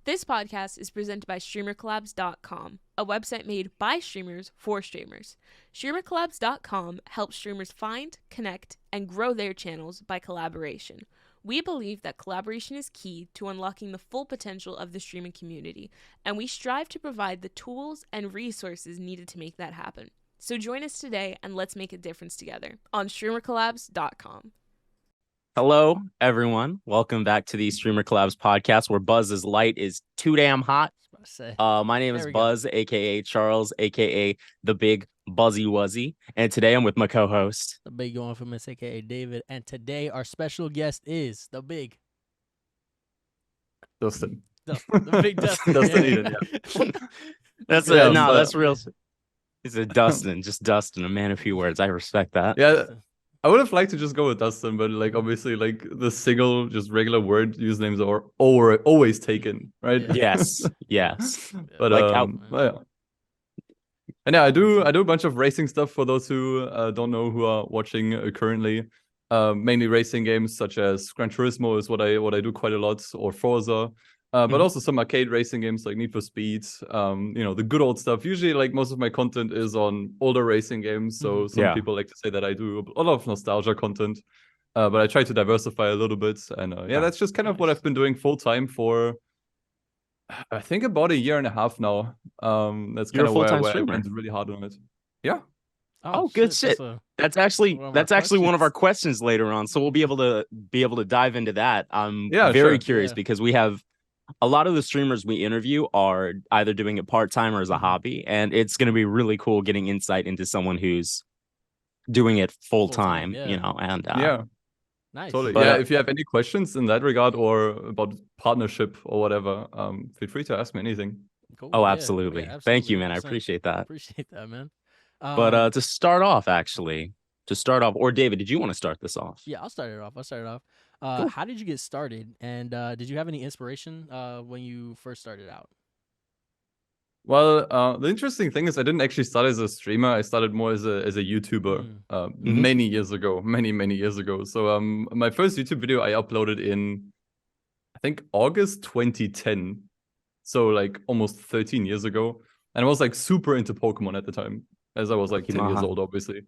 This podcast is presented by StreamerCollabs.com, a website made by streamers for streamers. StreamerCollabs.com helps streamers find, connect, and grow their channels by collaboration. We believe that collaboration is key to unlocking the full potential of the streaming community, and we strive to provide the tools and resources needed to make that happen. So join us today and let's make a difference together on StreamerCollabs.com. Hello, everyone. Welcome back to the Streamer Collabs podcast, where Buzz's light is too damn hot. My name is Buzz, aka Charles, aka the Big Buzzy Wuzzy, and today I'm with my co-host, the Big Infamous, aka David, and today our special guest is the Big Dustin. the Big Dustin. DustinEden, yeah. That's real. It's a Dustin, just Dustin, a man of few words. I respect that. Yeah. I would have liked to just go with Dustin, but like obviously like the single just regular word usernames are always taken, right? Yeah. Yes. But yeah. And yeah, I do a bunch of racing stuff for those who don't know, who are watching currently. Mainly racing games such as Gran Turismo is what I do quite a lot, or Forza. But also some arcade racing games like Need for Speed, the good old stuff. Usually, like, most of my content is on older racing games. So some people like to say that I do a lot of nostalgia content. But I try to diversify a little bit. And that's just kind of what I've been doing full time for, I think, about a year and a half now. That's kind of where I went really hard on it. Yeah. Oh, good shit. That's actually one of our questions later on. So we'll be able to dive into that. I'm very curious because we have a lot of the streamers we interview are either doing it part-time or as a hobby, and it's going to be really cool getting insight into someone who's doing it full-time, and nice. Totally. But, if you have any questions in that regard or about partnership or whatever, feel free to ask me anything. Cool. Oh, absolutely. Thank you, man. I appreciate that. Appreciate that, man. But to start off, or David, did you want to start this off? Yeah, I'll start it off. Cool. How did you get started, and did you have any inspiration when you first started out? Well, the interesting thing is I didn't actually start as a streamer. I started more as a YouTuber many years ago, many years ago. So my first YouTube video I uploaded in, I think, August 2010. So like almost 13 years ago. And I was like super into Pokemon at the time, as I was like 10 years old, obviously.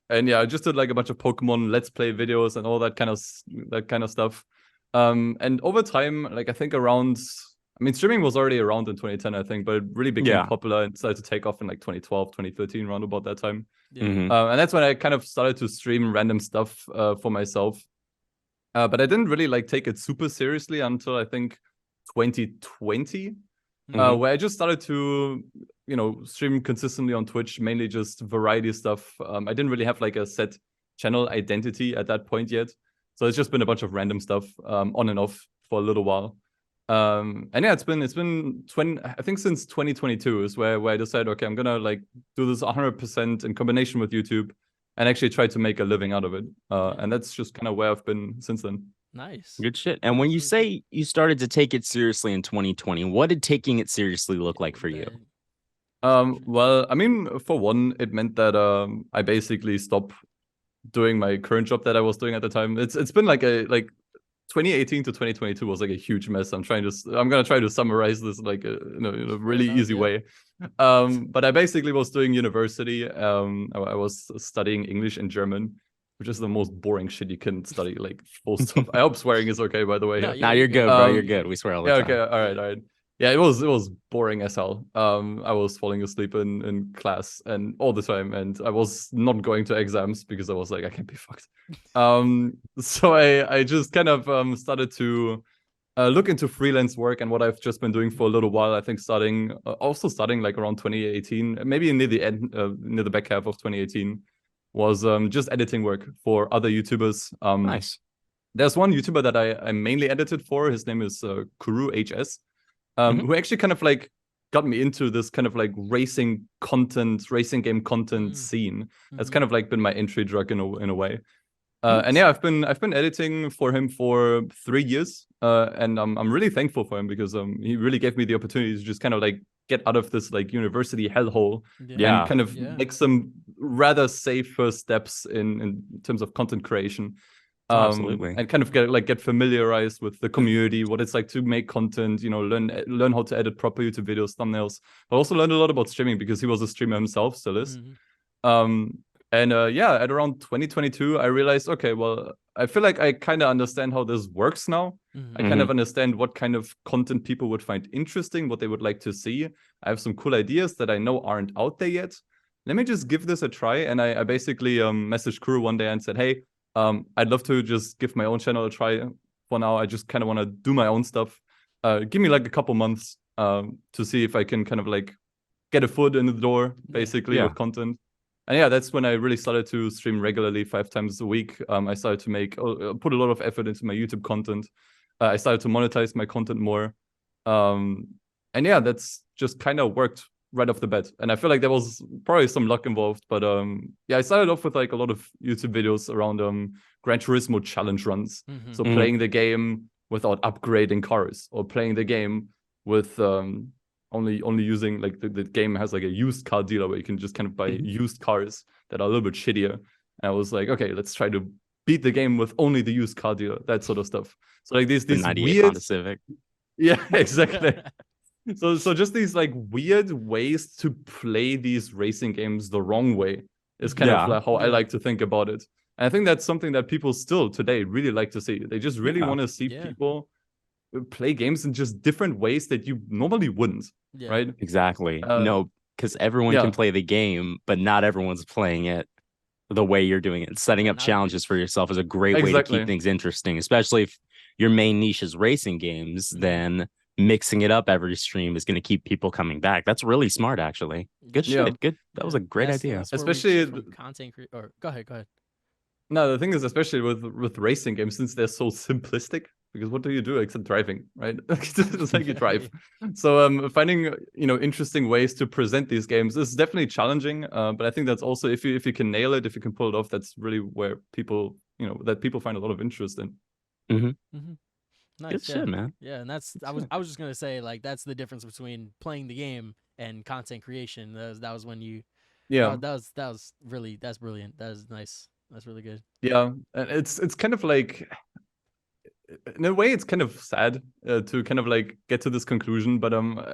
And yeah, I just did like a bunch of Pokemon Let's Play videos and all that kind of stuff. And over time, like I think streaming was already around in 2010, I think, but it really became popular and started to take off in like 2012, 2013, around about that time. And that's when I kind of started to stream random stuff for myself. But I didn't really like take it super seriously until I think 2020, where I just started to stream consistently on Twitch, mainly just variety stuff. I didn't really have like a set channel identity at that point yet, so it's just been a bunch of random stuff on and off for a little while. And yeah, it's been I think since 2022 is where I decided, okay, I'm gonna like do this 100% in combination with YouTube and actually try to make a living out of it. And that's just kind of where I've been since then. Nice. Good shit. And when you say you started to take it seriously in 2020, what did taking it seriously look like for you? Well, I mean, for one, it meant that I basically stopped doing my current job that I was doing at the time. It's been like 2018 to 2022 was like a huge mess. I'm gonna try to summarize this like in a really easy way. But I basically was doing university. I was studying English and German, which is the most boring shit you can study, like full stop. I hope swearing is okay, by the way. No, you're good, bro. You're good. We swear all the time. Okay, all right. Yeah, it was boring as hell. I was falling asleep in class and all the time, and I was not going to exams because I was like, I can't be fucked. So I just kind of started to look into freelance work, and what I've just been doing for a little while. I think starting like around 2018, maybe near the back half of 2018, was just editing work for other YouTubers. Nice. There's one YouTuber that I mainly edited for. His name is Kuru HS. Who actually kind of like got me into this kind of like racing game content scene. That's kind of like been my entry drug in a way. And yeah, I've been editing for him for 3 years, and I'm really thankful for him because he really gave me the opportunity to just kind of like get out of this like university hellhole and kind of make some rather safe first steps in terms of content creation. Absolutely. And kind of get familiarized with the community, what it's like to make content, learn how to edit proper YouTube videos, thumbnails, but also learned a lot about streaming because he was a streamer himself, still is. And at around 2022, I realized, okay, well, I feel like I kind of understand how this works now. I kind of understand what kind of content people would find interesting, what they would like to see. I have some cool ideas that I know aren't out there yet. Let me just give this a try. And I basically messaged Kuro one day and said, hey, I'd love to just give my own channel a try for now. I just kind of want to do my own stuff. Give me like a couple months to see if I can kind of like get a foot in the door, basically, with content. And that's when I really started to stream regularly 5 times a week. I started to put a lot of effort into my YouTube content. I started to monetize my content more. That's just kind of worked right off the bat. And I feel like there was probably some luck involved. But I started off with like a lot of YouTube videos around Gran Turismo challenge runs. So playing the game without upgrading cars, or playing the game with only using like the game has like a used car dealer where you can just kind of buy used cars that are a little bit shittier. And I was like, okay, let's try to beat the game with only the used car dealer, that sort of stuff. So like these weird Honda Civic. Yeah, exactly. So just these like weird ways to play these racing games the wrong way is kind of like how I like to think about it. And I think that's something that people still today really like to see. They just really want to see people play games in just different ways that you normally wouldn't, right? Exactly. No, because everyone can play the game, but not everyone's playing it the way you're doing it. Setting up challenges for yourself is a great way to keep things interesting, especially if your main niche is racing games. Then mixing it up every stream is going to keep people coming back. That's really smart, actually. Good shit. Good. That was a great idea. Especially content or go ahead. No, the thing is, especially with racing games, since they're so simplistic, because what do you do except driving, right? It's like you drive. So finding interesting ways to present these games is definitely challenging. But I think that's also if you can nail it, if you can pull it off, that's really where people find a lot of interest in. Nice, good shit, man. Yeah, and that's I was just gonna say, like, that's the difference between playing the game and content creation. That was when you that's brilliant. That is nice. That's really good. Yeah, and it's kind of like, in a way, it's kind of sad to kind of like get to this conclusion. But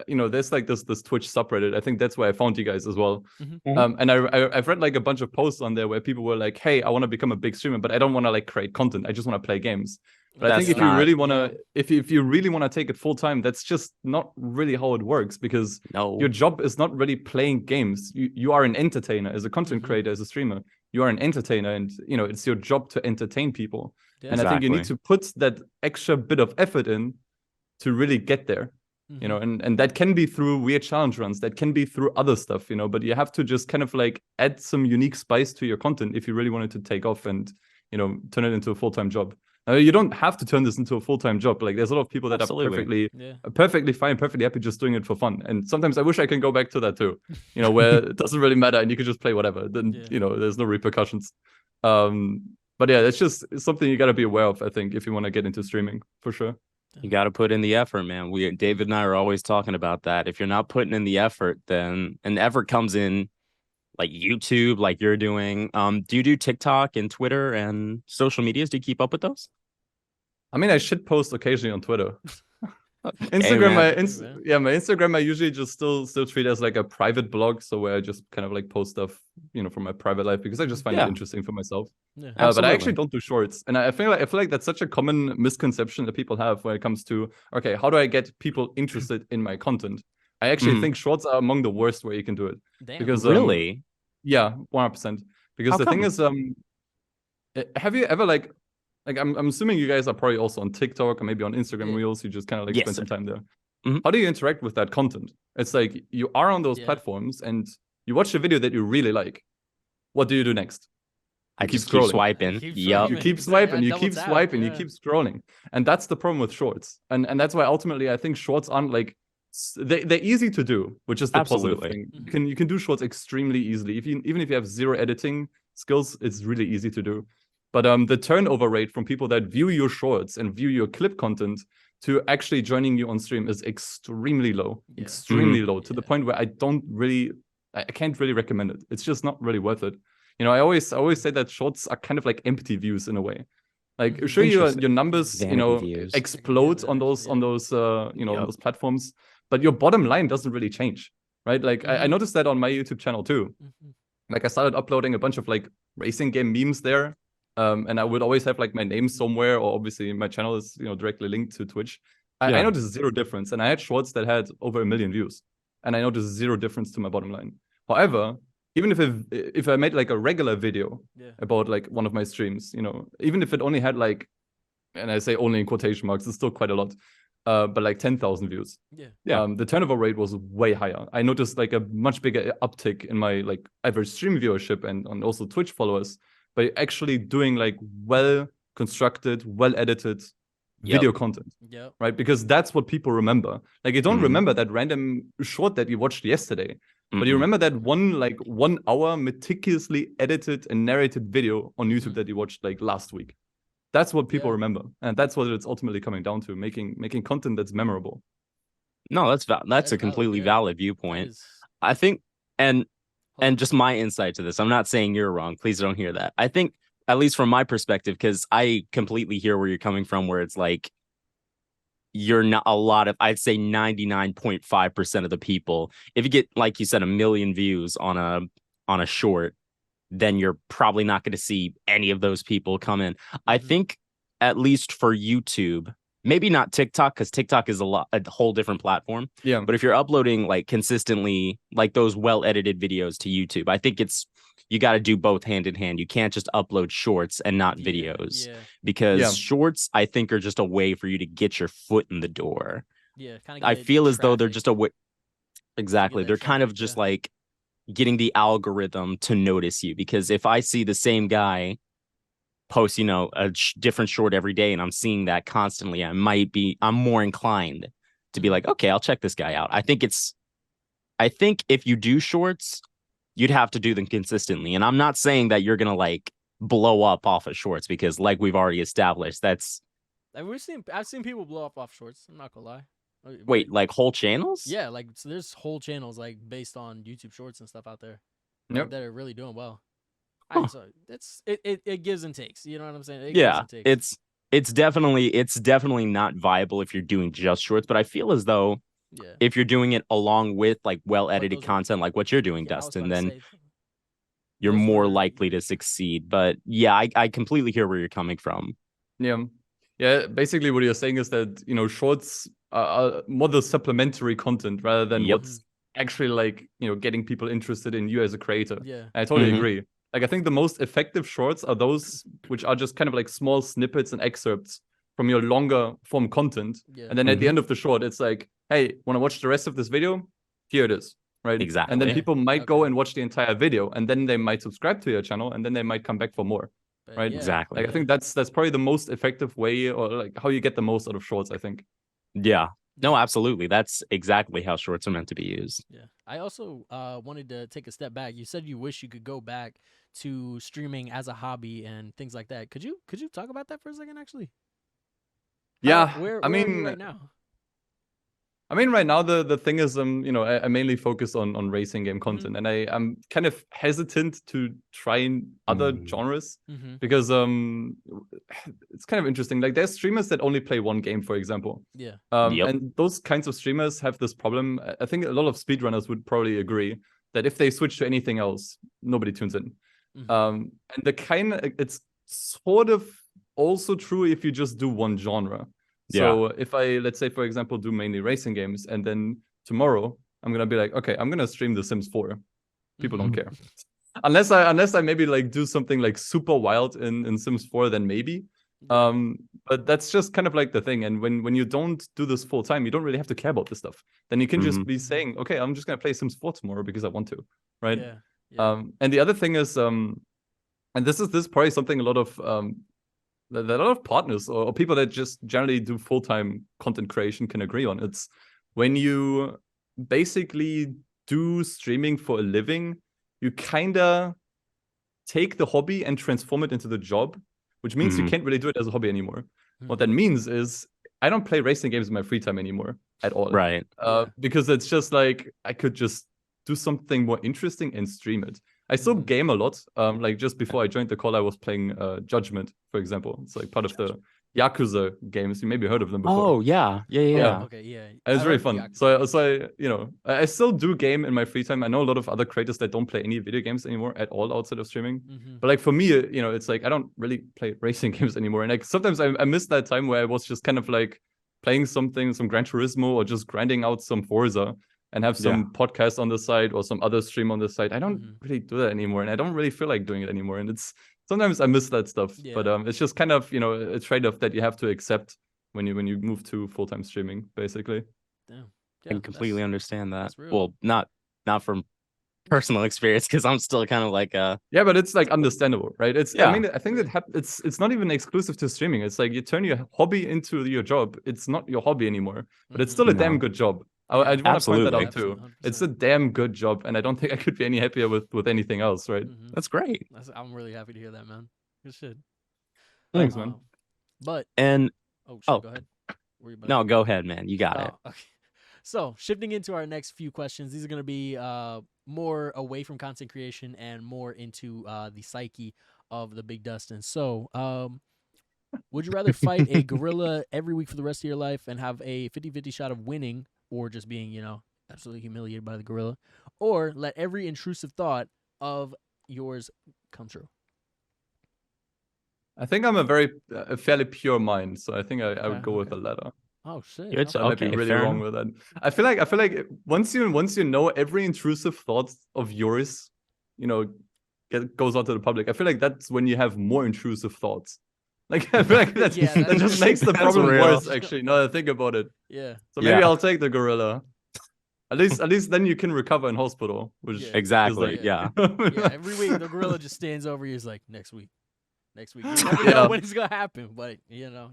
there's like this Twitch subreddit. I think that's where I found you guys as well. And I've read like a bunch of posts on there where people were like, "Hey, I want to become a big streamer, but I don't want to like create content. I just want to play games." But I think if you really want to, if you really want to take it full time, that's just not really how it works, because your job is not really playing games. You are an entertainer as a content creator, as a streamer. You are an entertainer, and it's your job to entertain people. And I think you need to put that extra bit of effort in to really get there. And that can be through weird challenge runs, that can be through other stuff, but you have to just kind of like add some unique spice to your content if you really want it to take off and turn it into a full-time job. You don't have to turn this into a full-time job. Like, there's a lot of people that are perfectly fine, perfectly happy just doing it for fun. And sometimes I wish I can go back to that too, where it doesn't really matter and you can just play whatever. Then, there's no repercussions. But yeah, it's just something you got to be aware of, I think, if you want to get into streaming, for sure. You got to put in the effort, man. David and I are always talking about that. If you're not putting in the effort, then an effort comes in like YouTube, like you're doing. Do you do TikTok and Twitter and social medias? Do you keep up with those? I mean, I shit post occasionally on Twitter. Instagram, my Instagram I usually just still treat as like a private blog, so where I just kind of like post stuff, from my private life, because I just find it interesting for myself. But I actually don't do shorts, and I feel like that's such a common misconception that people have when it comes to, okay, how do I get people interested in my content? I actually think shorts are among the worst way you can do it. Because really, 100%. Because the thing is, have you ever like I'm assuming you guys are probably also on TikTok or maybe on Instagram Reels. You just kind of like spend some time there. How do you interact with that content? It's like you are on those platforms and you watch a video that you really like. What do you do next? I keep swiping. You keep swiping. You keep swiping. You keep scrolling. And that's the problem with shorts. And that's why ultimately I think shorts aren't like, they're easy to do, which is the positive thing. You can do shorts extremely easily. Even if you have zero editing skills, it's really easy to do. But the turnover rate from people that view your shorts and view your clip content to actually joining you on stream is extremely low, to the point where I can't really recommend it. It's just not really worth it. I always say that shorts are kind of like empty views in a way. Like, sure, your numbers, explode on those on those those platforms, but your bottom line doesn't really change, right? Like, I noticed that on my YouTube channel too. Like, I started uploading a bunch of like racing game memes there, and I would always have like my name somewhere, or obviously my channel is directly linked to Twitch. I noticed zero difference, and I had shorts that had over 1 million views, and I noticed zero difference to my bottom line. However, even if I made like a regular video about like one of my streams, even if it only had like, and I say only in quotation marks, it's still quite a lot, but like 10,000 views. The turnover rate was way higher. I noticed like a much bigger uptick in my like average stream viewership and also Twitch followers by actually doing like well constructed, well edited video content, right? Because that's what people remember. Like, you don't remember that random short that you watched yesterday, but you remember that 1 hour meticulously edited and narrated video on YouTube that you watched like last week. That's what people remember, and that's what it's ultimately coming down to: making content that's memorable. No, that's a completely valid viewpoint. I think, and just my insight to this, I'm not saying you're wrong. Please don't hear that. I think, at least from my perspective, because I completely hear where you're coming from, where it's like, you're not a lot of, I'd say 99.5% of the people, if you get, like you said, 1 million views on a short, then you're probably not going to see any of those people come in. I think, at least for YouTube, maybe not TikTok, because TikTok is a whole different platform. But if you're uploading like consistently like those well-edited videos to YouTube, I think you got to do both hand in hand. You can't just upload shorts and not videos, because shorts, I think, are just a way for you to get your foot in the door. I feel as though they're just a way. Exactly. They're kind of just like getting the algorithm to notice you, because if I see the same guy post, a different short every day, and I'm seeing that constantly, I'm more inclined to be like, okay, I'll check this guy out. I think if you do shorts, you'd have to do them consistently. And I'm not saying that you're gonna like blow up off of shorts, because like we've already established, I've seen people blow up off shorts. I'm not gonna lie. Wait, like whole channels? Yeah, like, so there's whole channels like based on YouTube Shorts and stuff out there that are really doing well. So it gives and takes. You know what I'm saying? Gives and takes. It's definitely not viable if you're doing just shorts. But I feel as though if you're doing it along with like well edited content, like what you're doing, Dustin, then you're more likely to succeed. But I completely hear where you're coming from. Yeah. Basically, what you're saying is that shorts are more the supplementary content rather than what's actually like getting people interested in you as a creator. I totally agree. Like, I think the most effective shorts are those which are just kind of like small snippets and excerpts from your longer form content, and then at the end of the short, it's like, hey, want to watch the rest of this video? Here it is, right? Exactly. And then people might go and watch the entire video, and then they might subscribe to your channel, and then they might come back for more. Right? Exactly. Like, I think that's probably the most effective way, or like how you get the most out of shorts, I think. Yeah. No, absolutely. That's exactly how shorts are meant to be used. Yeah. I also wanted to take a step back. You said you wish you could go back to streaming as a hobby and things like that. Could you talk about that for a second, actually? Where are you right now? I mean, right now the thing is, I mainly focus on racing game content, and I'm kind of hesitant to try other genres because it's kind of interesting. Like, there's streamers that only play one game, for example. And those kinds of streamers have this problem. I think a lot of speedrunners would probably agree that if they switch to anything else, nobody tunes in. And it's sort of also true if you just do one genre. So if I, let's say, for example, do mainly racing games, and then tomorrow I'm gonna be like, okay, I'm gonna stream The Sims 4. People don't care. Unless I maybe like do something like super wild in Sims 4, then maybe. But that's just kind of like the thing. And when you don't do this full time, you don't really have to care about this stuff. Then you can just be saying, okay, I'm just gonna play Sims 4 tomorrow because I want to, right? And the other thing is, and this is probably something a lot of partners or people that just generally do full-time content creation can agree on. It's when you basically do streaming for a living, you kind of take the hobby and transform it into the job, which means you can't really do it as a hobby anymore. What that means is I don't play racing games in my free time anymore at all. Right. Because it's just like I could just do something more interesting and stream it. I still game a lot. Like just before I joined the call, I was playing Judgment, for example. It's like part of the Yakuza games. You maybe heard of them before. Oh yeah. Okay, yeah. It's really fun. So I still do game in my free time. I know a lot of other creators that don't play any video games anymore at all outside of streaming. But like for me, it's like I don't really play racing games anymore. And like sometimes I miss that time where I was just kind of like playing some Gran Turismo, or just grinding out some Forza and have some podcast on the side or some other stream on the side. I don't really do that anymore, and I don't really feel like doing it anymore. And it's sometimes I miss that stuff. But it's just kind of a trade-off that you have to accept when you move to full-time streaming, basically. Damn. I can completely understand that. Well, not from personal experience, because I'm still kind of like but it's like understandable, right? I mean, I think that it's not even exclusive to streaming. It's like you turn your hobby into your job. It's not your hobby anymore, but it's still a damn good job. I want to point that out too. 100%. It's a damn good job, and I don't think I could be any happier with anything else, right? That's great. I'm really happy to hear that, man. Good shit. Thanks, man. But go ahead. No, go ahead, man. You got it. Okay. So shifting into our next few questions, these are going to be more away from content creation and more into the psyche of the big Dustin. So, would you rather fight a gorilla every week for the rest of your life and have a 50-50 shot of winning, or just being, absolutely humiliated by the gorilla, or let every intrusive thought of yours come true? I think I'm a fairly pure mind, so I think I would go with the latter. Oh shit! I might be really wrong with that. I feel like once you know every intrusive thought of yours, goes out to the public. I feel like that's when you have more intrusive thoughts. Like I feel like that just makes the problem worse. Actually, now that I think about it. Yeah. So maybe I'll take the gorilla. At least then you can recover in hospital. Which exactly. Every week the gorilla just stands over you. Is like next week. You never know when it's gonna happen, but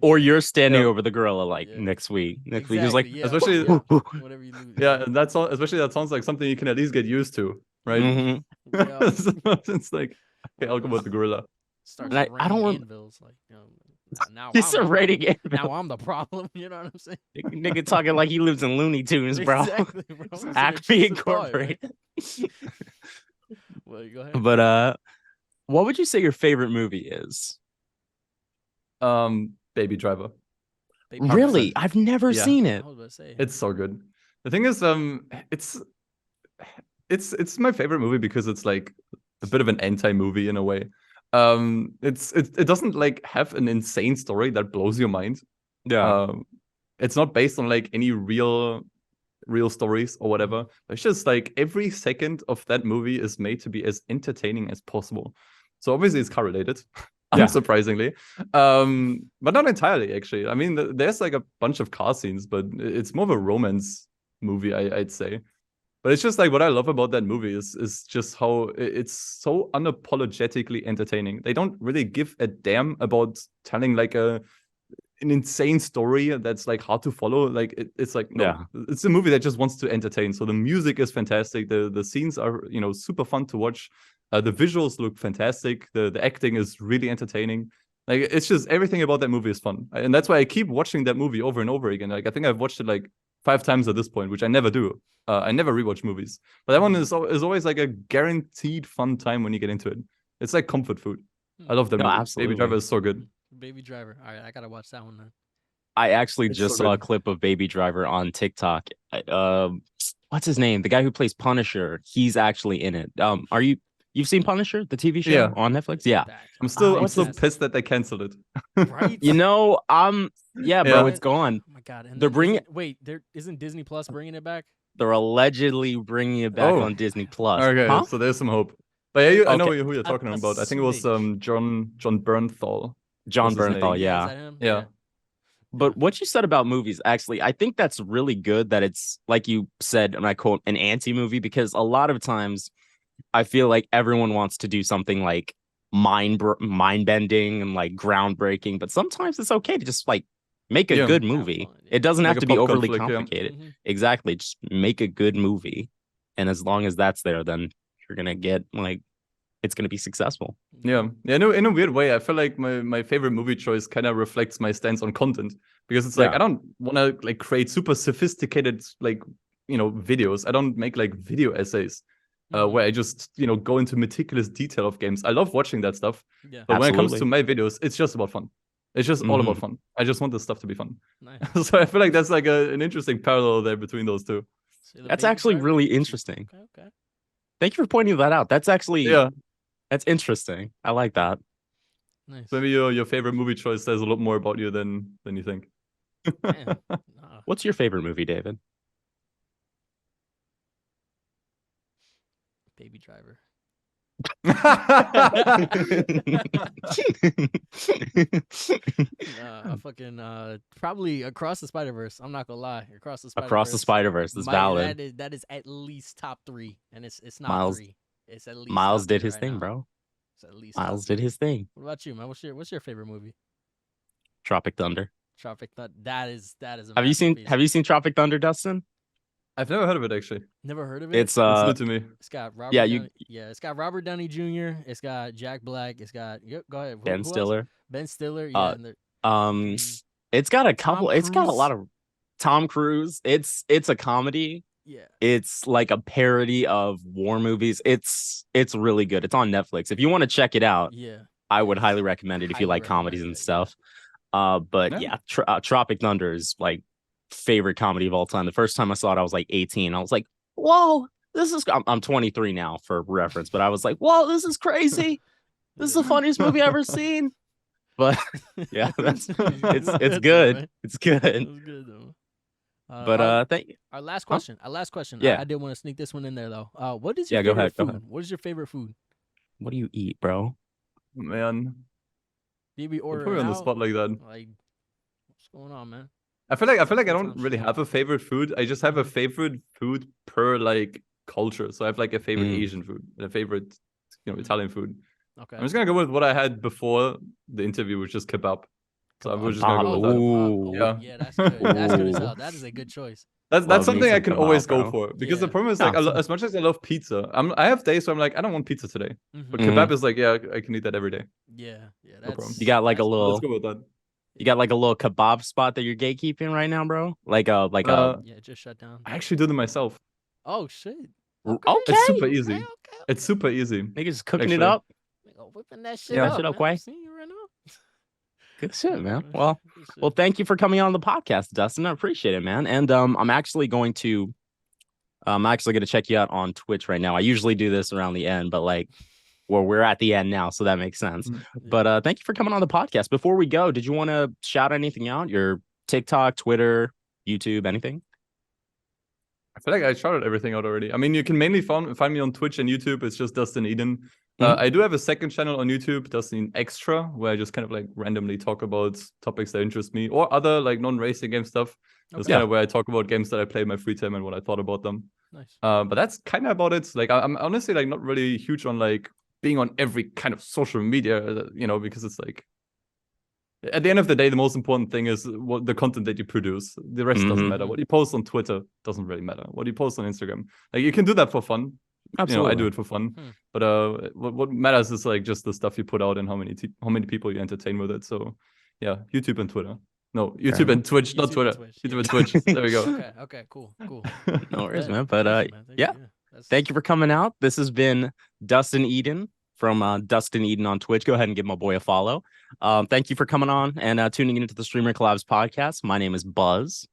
Or you're standing over the gorilla like next week. Next week is like especially whatever you lose. Yeah, and especially that sounds like something you can at least get used to, right? So it's like, okay, I'll go with the gorilla. I don't want anvils, like now it's a rating anvil. Now I'm the problem. You know what I'm saying? Nigga talking like he lives in Looney Tunes, bro. Exactly, bro. Acme Incorporated. Well, go ahead. But what would you say your favorite movie is? Baby Driver. Really? I've never seen it. I was about to say. It's so good. The thing is, it's my favorite movie because it's like a bit of an anti-movie in a way. It doesn't like have an insane story that blows your mind. It's not based on like any real stories or whatever. It's just like every second of that movie is made to be as entertaining as possible. So obviously it's correlated, unsurprisingly, but not entirely actually. I mean, there's like a bunch of car scenes, but it's more of a romance movie, I'd say. But it's just like what I love about that movie is just how it's so unapologetically entertaining. They don't really give a damn about telling like an insane story that's like hard to follow. Like it's like it's a movie that just wants to entertain. So the music is fantastic. The scenes are super fun to watch. The visuals look fantastic. The acting is really entertaining. Like it's just everything about that movie is fun, and that's why I keep watching that movie over and over again. Like I think I've watched it like 5 times at this point, which I never do. I never rewatch movies, but that one is always like a guaranteed fun time when you get into it. It's like comfort food. I love that movie. Absolutely. Baby Driver is so good. Baby Driver. All right, I gotta watch that one then. I actually just saw a clip of Baby Driver on TikTok. What's his name? The guy who plays Punisher. He's actually in it. You've seen Punisher, the TV show on Netflix? Yeah. I'm still pissed that they canceled it. Right? Bro, it's gone. Oh my god. And they're bringing isn't Disney Plus bringing it back? They're allegedly bringing it back on Disney Plus. Okay, so there's some hope. But yeah, I know who you're talking about. I think it was John Bernthal. John Bernthal, yeah. But what you said about movies, actually, I think that's really good that it's, like you said, and I quote, an anti-movie, because a lot of times I feel like everyone wants to do something like mind-bending and like groundbreaking, but sometimes it's okay to just like make a good movie. It doesn't have to be overly complicated. Exactly. Just make a good movie. And as long as that's there, then you're going to get like, it's going to be successful. Yeah. In a weird way, I feel like my favorite movie choice kind of reflects my stance on content, because it's like I don't want to like create super sophisticated like videos. I don't make like video essays. where I just, go into meticulous detail of games. I love watching that stuff. Yeah. But when it comes to my videos, it's just about fun. It's just all about fun. I just want this stuff to be fun. Nice. So I feel like that's like an interesting parallel there between those two. That's actually really interesting. Okay. Thank you for pointing that out. That's actually that's interesting. I like that. Nice. Maybe your favorite movie choice says a lot more about you than you think. What's your favorite movie, David? Baby Driver. Probably Across the Spider-Verse. I'm not gonna lie. Across the Spider-Verse is valid. That is at least top 3, and it's not Miles, 3. It's at least Miles did his right thing, now. bro. It's at least Miles did his thing. What about you, man? What's your favorite movie? Tropic Thunder. Tropic Thunder. That is a Have you seen Tropic Thunder, Dustin? I've never heard of it actually. Never heard of it. It's new to me. It's got Robert. Downey, it's got Robert Downey Jr. It's got Jack Black. It's got go ahead. Ben Stiller. Ben Stiller. Yeah. It's got a couple. It's got a lot of Tom Cruise. It's a comedy. Yeah. It's like a parody of war movies. It's really good. It's on Netflix. If you want to check it out, I would highly recommend it if you like comedies and stuff. Tropic Thunder is like favorite comedy of all time. The first time I saw it, I was like 18. I was like, whoa, this is I'm 23 now for reference, but I was like, whoa, this is crazy. This is the funniest movie I've ever seen. But yeah, it's good. It's good. It's good though. Thank you. Our last question. Yeah. I did want to sneak this one in there though. What is your favorite go food? ahead. What is your favorite food? What do you eat, bro? Man, Do you be ordering put me on the out? spot like that. Like, what's going on, man? I feel like I don't really have a favorite food. I just have a favorite food per like culture. So I have like a favorite Asian food and a favorite, Italian food. Okay. I'm just gonna go with what I had before the interview, which is kebab. So I'm just gonna go with that. Yeah, that's good. That's good as hell. That is a good choice. That's something I can always bro. go for because the problem is like as much as I love pizza, I have days where I'm like I don't want pizza today, but kebab is like I can eat that every day. Yeah, No problem. You got like a little. Let's go with that. You got like a little kebab spot that you're gatekeeping right now, bro? It just shut down. I actually do them myself. Oh shit. Okay. It's super easy. Okay. It's super easy. Niggas just cooking it up. Whipping that shit Yeah. up. Shit up, man. Quay. I'm seeing you right now. Good shit, man. Well, thank you for coming on the podcast, Dustin. I appreciate it, man. And I'm actually going to check you out on Twitch right now. I usually do this around the end, but we're at the end now, so that makes sense. But thank you for coming on the podcast. Before we go, did you want to shout anything out? Your TikTok, Twitter, YouTube, anything? I feel like I shouted everything out already. I mean, you can mainly find me on Twitch and YouTube. It's just DustinEden. I do have a second channel on YouTube, Dustin Extra, where I just kind of like randomly talk about topics that interest me or other like non-racing game stuff. That's kind of where I talk about games that I play in my free time and what I thought about them. Nice. But that's kind of about it. Like I'm honestly like not really huge on like being on every kind of social media, because it's like at the end of the day, the most important thing is what the content that you produce. The rest doesn't matter. What you post on Twitter doesn't really matter. What you post on Instagram, like you can do that for fun. Absolutely. I do it for fun. But what matters is like just the stuff you put out and how many people you entertain with it. So yeah, YouTube and Twitter. No, YouTube and Twitch, not Twitter. YouTube and Twitch. There we go. Okay, cool. No worries, man. But thank you for coming out. This has been DustinEden from DustinEden on Twitch. Go ahead and give my boy a follow. Thank you for coming on and tuning into the StreamerCollabs podcast. My name is Buzz.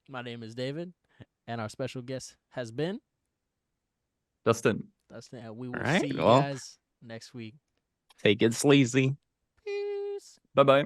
My name is David, and our special guest has been Dustin. And we will see you guys next week. Take it sleazy. Peace. Bye-bye.